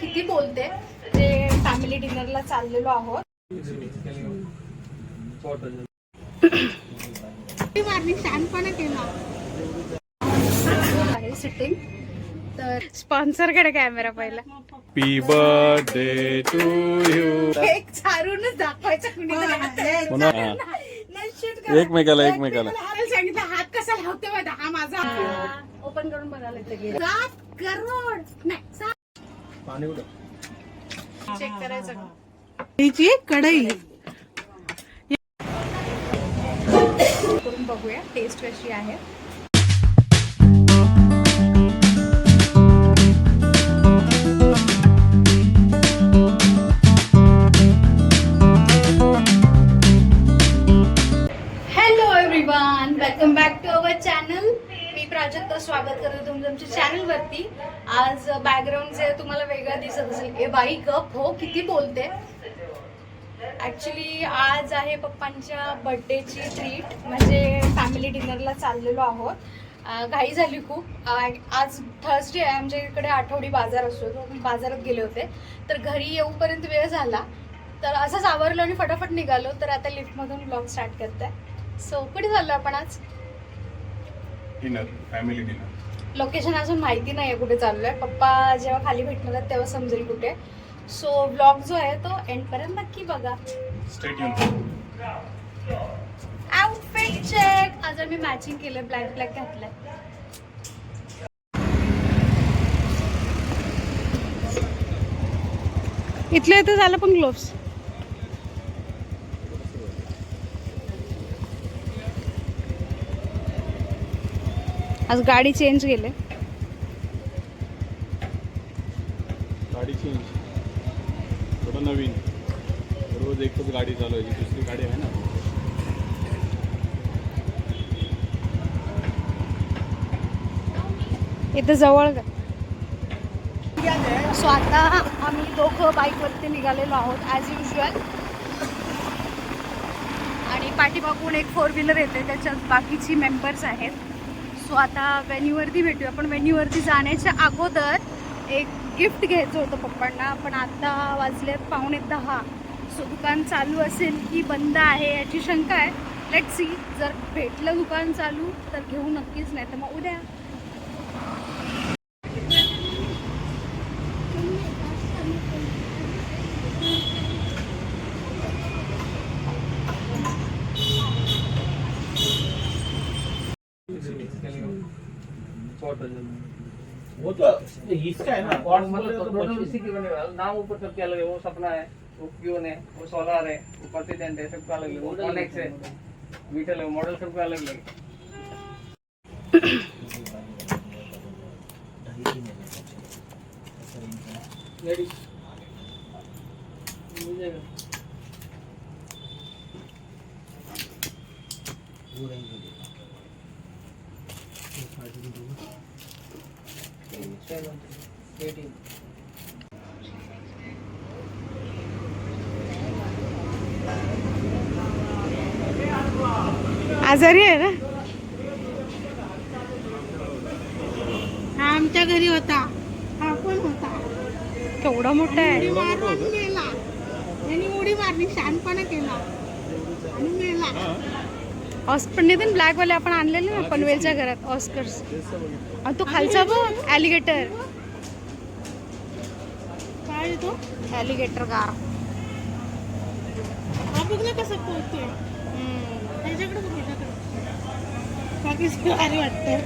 किती बोलते ते फॅमिली डिनरला चाललेलो आहोत. शानपणा केला आहे सिटिंग. तर स्पॉन्सर कडे कॅमेरा पहिला. Happy birthday to you. एक चारूनच दाखवायचं एकमेकाला सांगितलं हात कसा लावते बघा. हा माझा ओपन करून बघायला 7 करोड नाही चेक करायचं हिची कढई करून बघूया टेस्ट कशी आहे. Welcome back to our channel. मी प्राजक्ता स्वागत करते तुमचं आमच्या चॅनल वरती. आज बॅकग्राऊंड जे तुम्हाला वेगळं दिसत असेल ए बाई गप हो किती बोलते. ऍक्च्युली आज आहे पप्पांच्या बर्थडेची ट्रीट म्हणजे फॅमिली डिनरला चाललेलो आहोत. घाई झाली खूप. आज थर्सडे आहे आमच्या इकडे आठवडी बाजार असतो तो बाजारात गेले होते तर घरी येऊपर्यंत वेळ झाला तर असंच आवरलो आणि फटाफट निघालो. तर आता लिफ्टमधून ब्लॉग स्टार्ट करताय. सो कुठे चाललो आपण आज? Dinner family dinner. लोकेशन अजून माहिती नाही आहे कुठे चाललोय. पप्पा जेव्हा खाली भेटणार आहेत तेव्हा समजेल कुठे. सो ब्लॉग जो आहे तो एंड पर्यंत नक्की बघा. Stay tune. Outfit check. आज मी मॅचिंग केलंय ब्लॅक घातलंय. इथलं इथं झालं पण ग्लोव्स. आज गाडी चेंज केले. गाडी चेंज थोडं नवीन. रोज एकच गाडी चालवायची. दुसरी गाडी आहे ना. इथं जवळ का. सो आता आम्ही दोघं बाईकवरती निघालेलो आहोत ॲज युजल. आणि पाठीमागून एक 4 व्हीलर येते त्याच्यात बाकीची मेंबर्स आहेत. सो आता व्हेन्यूवरती भेटूया. पण व्हेन्यूवरती जाण्याच्या अगोदर एक गिफ्ट घ्यायचं होतं पप्पांना. पण आता वाजलेत 9:45. सो दुकान चालू असेल की बंद आहे याची शंका आहे. Let's see. जर भेटलं दुकान चालू तर घेऊ नक्कीच, नाही तर मग उद्या. वो तो इसका है ना पॉट मतलब तो इसी की बने वाला नाम ऊपर सबके अलग है. वो सपना है, वो क्यों है, वो सोलार है, वो प्रतिदंड है, सबका अलग है. वो कॉनेक्स है, मीटर है, मॉडल सबका अलग अलग है. लेडीज मिल जाएगा. वो रहेंगे आजारी आहे ना. हा आमच्या घरी होता. हा पण होता. केवढा मोठा आहे. मेला यांनी उडी मारली. शानपणा केला आणि मेला. ऑस्कर ब्लॅक वाले आपण आणलेले ना पनवेलच्या घरात ऑस्कर्स. आणि तो खालचा बघ ॲलिगेटर. काय तो ॲलिगेटर का बघ ना कसं पोहते. त्याच्याकडे बघ. त्याच्याकडे भारी वाटतं.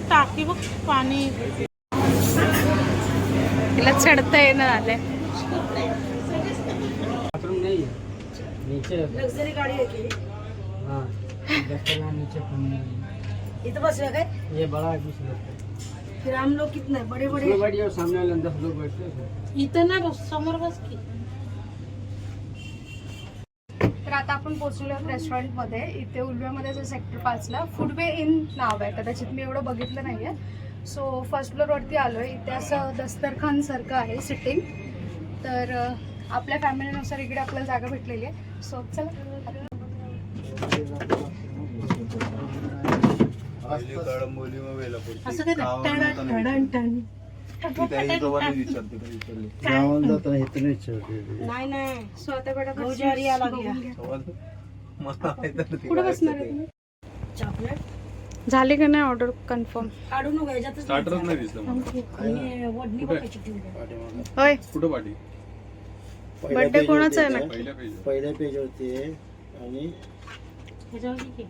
टाकी बघ पाणी. तिला चढता येणं आलंय. नीचे लग्जरी गाड़ी है कि हाँ नीचे इतना बस है क्या? ये बड़ा है 20 लोग. फिर हम लोग कितने बड़े बड़े बैठिए और सामने वाले 10 लोग बैठते हैं. इतना बस समोर बस की. तर आता आपण पोहोचलो रेस्टॉरंट मध्ये. इथे उल्व्यामध्ये जे सेक्टर 5ला फूडवे इन नाव आहे. कदाचित मी एवढं बघितलं नाहीये. सो फर्स्ट फ्लोर वरती आलोय. इथे असं दस्तरखान सारखं आहे सिटिंग. तर आपल्या फॅमिलीनुसार इकडे आपल्याला जागा भेटलेली आहे. सो चला. असं काय गावाला जाताना हे तर विचारते नाही नाही स्वतःकडे गौजारी या लागल्या. कुठे बसणार आहे तुम्ही? चॉकलेट झाली का नाही ऑर्डर कन्फर्म? काढू नको याच्यातच स्टार्टरच नाही दिसलं मला. आणि वडणी कुठे? बघायची ठेवली. होय कुठं पाठी बर्थडे कोणाचा आहे ना? पहिल्या पेज पहिल्या पेजवरती आहे आणि ह्याच्यावर किती?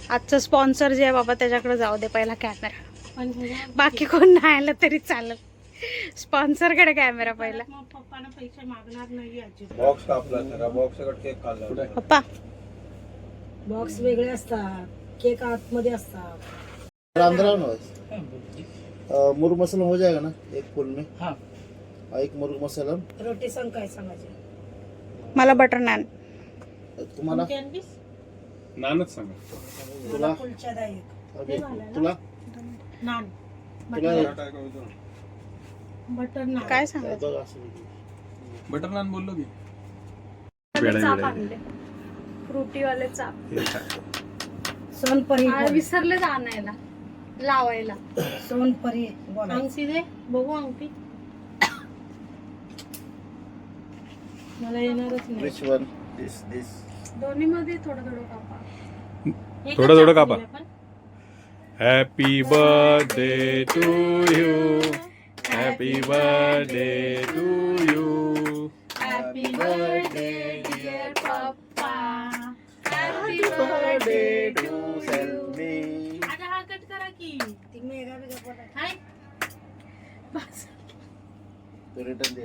आजचं स्पॉन्सर जे आहे बाबा त्याच्याकडे जाऊ दे पहिला कॅमेरा. पण ह्याच्यावर बाकी कोण नाही आलं तरी चालेल, स्पॉन्सर कडे कॅमेरा पहिला. मग पप्पाला पैसे मागणार नाही याचे. बॉक्स कापला सगळा बॉक्स सगळं केक खाल्ला पप्पा बॉक्स वेगळे असतात, केक आतमध्ये असतात. राम राम मुर्ग मसाला हो जाएगा ना एक फुल में हाँ एक मुर्ग मसाला रोटी संग काय सांगायचे? मला बटर नान. तुम्हाला नानच सांगा. तुला कुलचा द्या एक. अभी तुला नान तुला बटर नान. काय सांगायचं? बघ असं बटर नान बोललो की चाप आणले, फ्रुटीवाले चाप. सोनपरी आज विसरले आणायला लावायला. सोनपरी बोला. अंगठी दे बघू अंगठी मला येणारच नाही. which one this दोन्ही मध्ये थोडं थोडं कापा. थोडं थोडं कापा. आपण happy birthday to you, happy birthday to you. Happy birthday dear papa, happy birthday to you. आता हा कट करा की ती मेगा बिगा बोला. हाय रिटर्न दे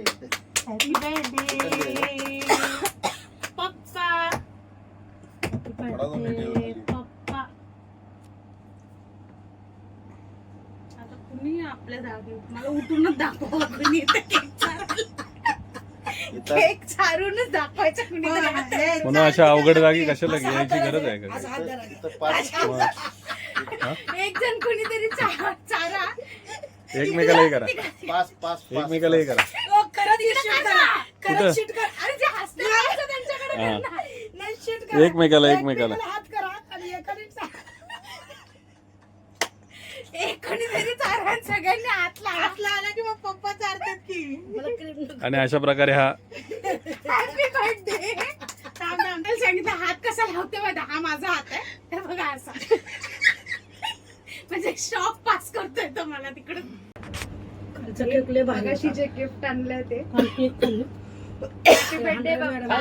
happy birthday papa, happy birthday papa. आता कुणी आपल्या जागी मला उठूनच दाखवा, कुणी इथं केक चारायला. केक चारूनच दाखवायचं कुणी तरी. म्हणून अशा अवघड जागी कशाला घ्यायची गरज आहे का? असं हात धरायचा. इथं पाच एक जण कुणीतरी चारा. एकमेकाला हे करा, पाच पाच एकमेकाला हे करा. ओ, करत ये shoot करा. कुठं? करत shoot करा. अरे जे हसते ना, त्यांच्याकडे हा. नाही shoot करा. एकमेकाला हात करा आणि एकाने एक कोणीतरी चारा, सगळ्यांनी हात लावा. आला की मग पप्पा चालतात की मला cream नको. आणि अशा प्रकारे हा हॅपी बर्थडे. थांब सांगितलं हात कसा लावते माहिती, हा माझा हात आहे, हे बघा असा. म्हणजे शॉक पास करतोय तो मला तिकडे. खालचं केक लय भारी मगाशी होता. जे गिफ्ट आणलंय ते केक खाल्लं हॅपी बर्थडे बाबा.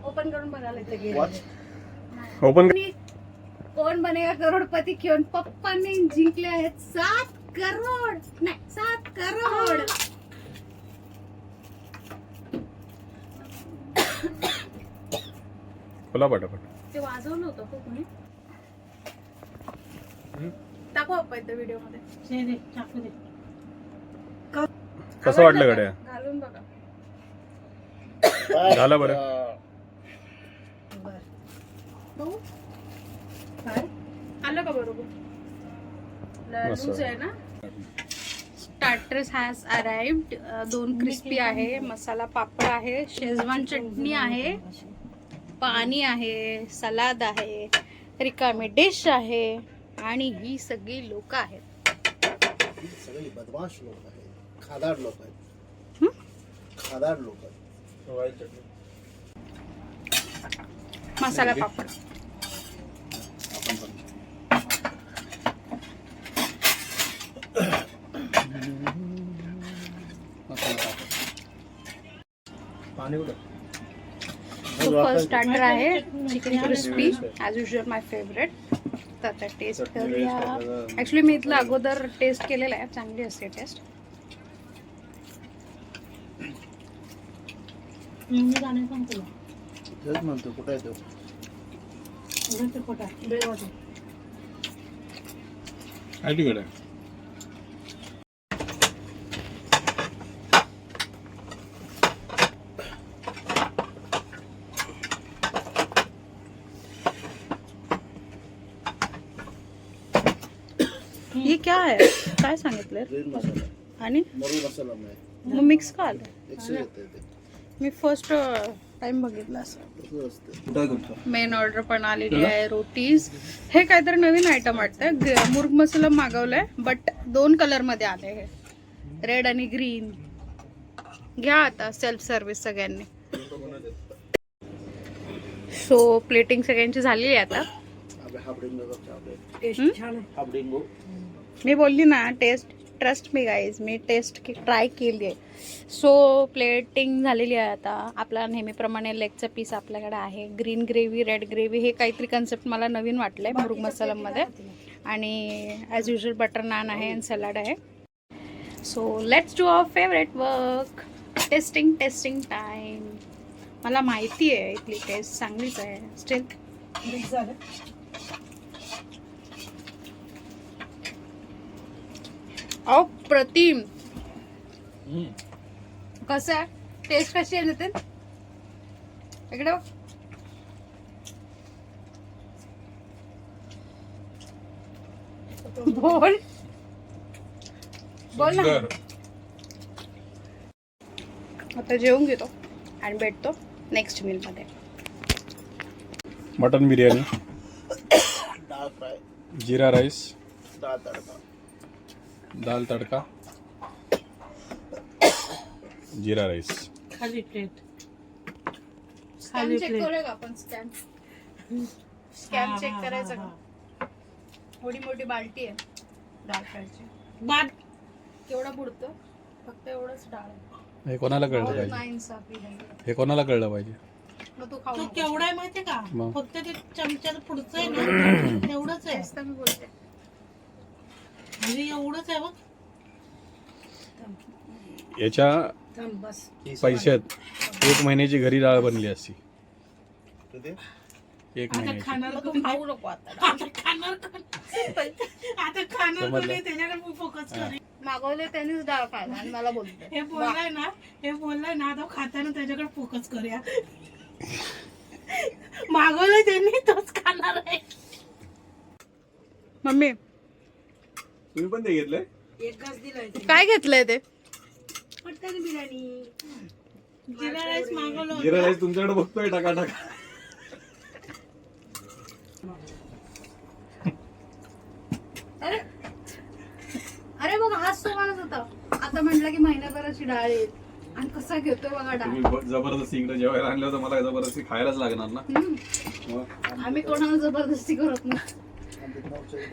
ओपन करून बघायला येतं की. वॉच ओपन कोण बनेगा करोडपती घेऊन पप्पांनी जिंकले आहेत 7 करोड, नाही 7 करोड. बोला पटापट. ते वाजवलं होतं का कोणी? टाकू पप्पा इथं व्हिडिओ मध्ये. दे दे चाकू दे. कसं वाटलं गड्या? घालून बघा. झालं बरं. बघू काय आलं का बरोबर? मस्त. लूज आहे ना. Starters has arrived. 2 क्रिस्पी आहे, मसाला पापड आहे, शेजवान चटणी आहे, पाणी आहे, सलाद आहे, रिकामी डिश आहे आणि ही सगळी लोक आहेत. सगळी बदमाश लोक आहेत, खादाड लोक आहेत, खादाड लोक आहेत. मसाला पापड. पाणी कुठं? तो फर्स्ट स्टार्टर आहे चिकन क्रिस्पी, ॲज युजल माय फेवरेट. तर आता टेस्ट करूया. ॲक्च्युली मी इथलं अगोदर टेस्ट केलेलं आहे, चांगली असते टेस्ट. मी जाणे सांग तुला तेच म्हणतो कुठं आहे तो? उद्या ते खोटा बेळगावचं. अलीकडे ही क्या आहे? काय सांगितलं? ग्रीन मसाला आणि मुर्ग मसाला नाही मग मिक्स का आलं? एकशे येते ते मी फर्स्ट टाइम बघितलं असं. तसं असतं. मेन ऑर्डर पण आलेली आहे, रोटीज. हे काहीतरी नवीन आयटम वाटतं. मुर्ग मसाला मागवलाय बट 2 कलर मध्ये आले हे. रेड आणि ग्रीन. घ्या आता सेल्फ सर्व्हिस सगळ्यांनी. सो प्लेटिंग सगळ्यांची झालेली आहे आता. टेस्ट छान आहे. मी बोलली ना टेस्ट, ट्रस्ट मी गाईज, मी टेस्ट ट्राय केली आहे. सो प्लेटिंग झालेली आहे आता. आपला नेहमीप्रमाणे लेगचा पीस आपल्याकडे आहे. ग्रीन ग्रेव्ही, रेड ग्रेव्ही, हे काहीतरी कन्सेप्ट मला नवीन वाटलं आहे मुरुग मसालामध्ये. आणि ॲज युजल बटर नान आहे आणि सलाड आहे. So let's do our favourite work. Testing time. मला माहिती आहे इथली टेस्ट चांगलीच आहे. स्टील मिक्स झालं. अप्रतिम. कसं आहे टेस्ट कशी आहे नितीन? इकडे बघ. बोल ना. आता जेवून घेतो आणि भेटतो नेक्स्ट मील मध्ये. मटन बिर्याणी, दाल फ्राय, जीरा राईस, दाल तड़का, दाल तडका, जीरा राईस. खाली प्लेट. स्कॅम चेक करूया का आपण? स्कॅम चेक करायचं का? थोडी मोठी बाल्टी आहे डाळ फ्रायची. बाट केवढा बुडतो? फक्त एवढंच डाळ आहे. हे कोणाला कळलं पाहिजे? नाइंसाफी आहे. हे कोणाला कळलं पाहिजे? मग तू खाऊ तो नको. केवढा आहे माहितीये का? मग? फक्त ते चमच्याचं पुढचं आहे ना तेवढंच आहे. तेच तर मी बोलते. म्हणजे एवढंच आहे बघ. याच्या थांब बस. पैशात 1 महिन्याची घरी डाळ बनली असती. किती? 1 आता महिन्याची. खाणार मग तू कोण? खाऊ नको आता. आता खाणार कोण? आता खाणार कोण समजलं? आहे त्याच्याकडे फोकस कर. मागवले त्यांनीच डाळ खायला आणि मला बोलते. हे बोललाय ना आता खाताना त्याच्याकडे फोकस करूया. मागवलंय त्यांनी तोच खाणार आहे. मम्मी तुम्ही पण ते घेतलंय? एक घास दिलाय ते. काय घेतलंय ते? मटन बिर्याणी. जिरा राईस मागवलं जीरा होतं. राईस तुमच्याकडे बघतोय टाका टाका. अरे अरे बघ हाच तो माणूस होता. आता म्हटलं की महिन्याभराची डाळ आहे आणि कसा घेतोय बघा डाळ. तुम्ही जबरदस्ती इकडे जेवायला आणलं तर मला जबरदस्ती खायलाच लागणार ना. मग आम्ही कोणाला जबरदस्ती करत नाही.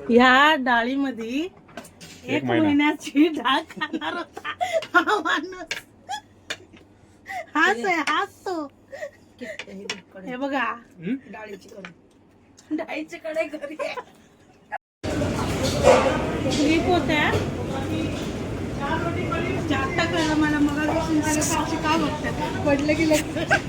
ह्या डाळीमध्ये 1 महिना. महिन्याची डाळ खाणार होता हा माणूस. हाच आहे हाच तो. हे बघा डाळीची कढी. डाळीचे कडे घरी आहे. स्लीप होत्या जास्त कळलं मला मग साक्षी का बघतात पडलं की लगेच.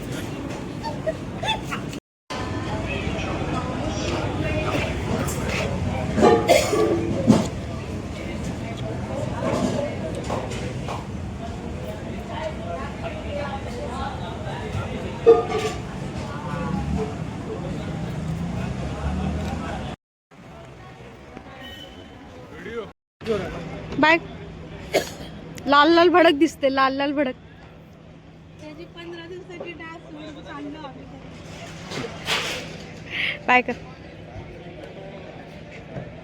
बाय. लाल लाल भडक दिसते. लाल लाल भडक. त्याची 15 दिवसाची डाळ सोडून चांगलं वाटतं. बाय कर.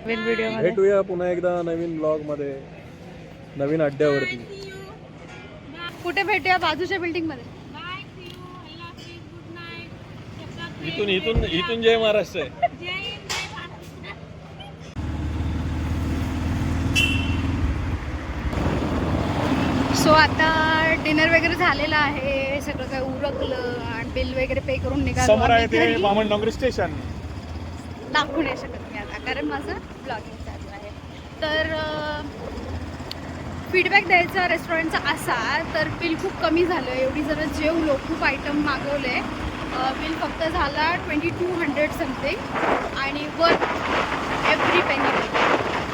नवीन व्हिडिओ मध्ये भेटूया पुन्हा एकदा नवीन ब्लॉग मध्ये, नवीन अड्ड्यावरती. कुठे भेटूया? बाजूच्या बिल्डिंग मध्ये. इथून इथून इथून जय महाराष्ट्र आहे. सो आता डिनर वगैरे झालेलं आहे. सगळं काय उरकलं आणि बिल वगैरे पे करून निघालो. समोर आहे आम्ही ते घरी. बामण डोंगरी स्टेशन. दाखवू नाही शकत मी आता कारण माझं ब्लॉगिंग चालू आहे. तर फीडबॅक द्यायचा रेस्टॉरंटचा असा, तर बिल खूप कमी झालं. एवढी जरा जेवलो, खूप आयटम मागवले. बिल फक्त झाला 2200 समथिंग आणि वर एव्हरी पेनी.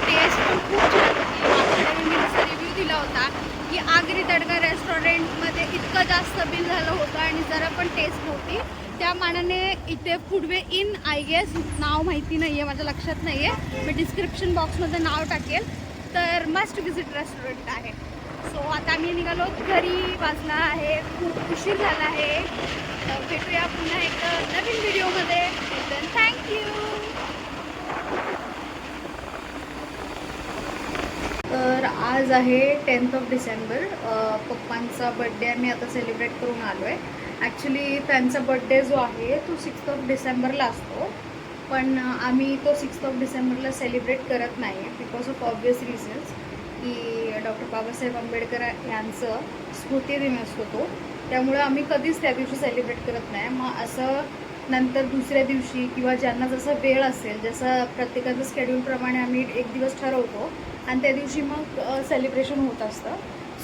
टेस्ट पण खूप छान होती. मी जसा रिव्ह्यू दिला होता की आगरी तडका रेस्टॉरंटमध्ये इतकं जास्त बिल झालं होतं आणि जरा पण टेस्ट नव्हती. त्या मानाने इथे फूडवे इन आय गेस, नाव माहिती नाही आहे, माझ्या लक्षात नाही आहे. मी डिस्क्रिप्शन बॉक्समध्ये नाव टाकेल. तर मस्ट विजिट रेस्टॉरंट आहे. सो आता आम्ही निघालो घरी. वाजला आहे खूप उशीर झाला आहे. भेटूया पुन्हा एक नवीन व्हिडिओमध्ये. थँक्यू. तर आज आहे 10th डिसेंबर. पप्पांचा बड्डे आम्ही आता सेलिब्रेट करून आलो आहे. ॲक्च्युली त्यांचा बड्डे जो आहे तो 6th डिसेंबरला असतो, पण आम्ही तो 6th डिसेंबरला सेलिब्रेट करत नाही बिकॉज ऑफ ऑब्वियस रिझन्स की डॉक्टर बाबासाहेब आंबेडकर यांचं स्मृतिदिन असतो तो, त्यामुळे आम्ही कधीच त्या दिवशी सेलिब्रेट करत नाही. मग असं नंतर दुसऱ्या दिवशी किंवा ज्यांना जसा वेळ असेल, जसं प्रत्येकाचं स्केड्यूलप्रमाणे आम्ही एक दिवस ठरवतो आणि त्या दिवशी मग सेलिब्रेशन होत असतं.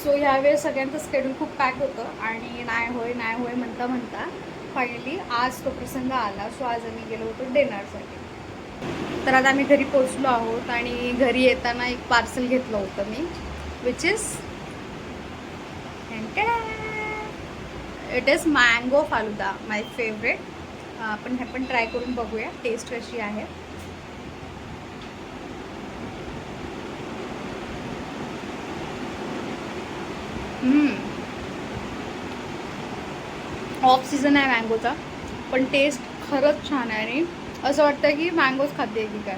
सो ह्यावेळेस सगळ्यांचं स्केड्यूल खूप पॅक होतं आणि नाही होय म्हणता म्हणता फायनली आज तो प्रसंग आला. सो आज आम्ही गेलो होतो डिनरसाठी. तर आता आम्ही घरी पोचलो आहोत आणि घरी येताना एक पार्सल घेतलं होतं मी, which is it is mango falooda, my favourite. आपण हे पण ट्राय करून बघूया टेस्ट कशी आहे. ऑफ सीझन आहे मँगोचा, पण टेस्ट खरंच छान आहे आणि असं वाटतं की मँगोज खाते की काय.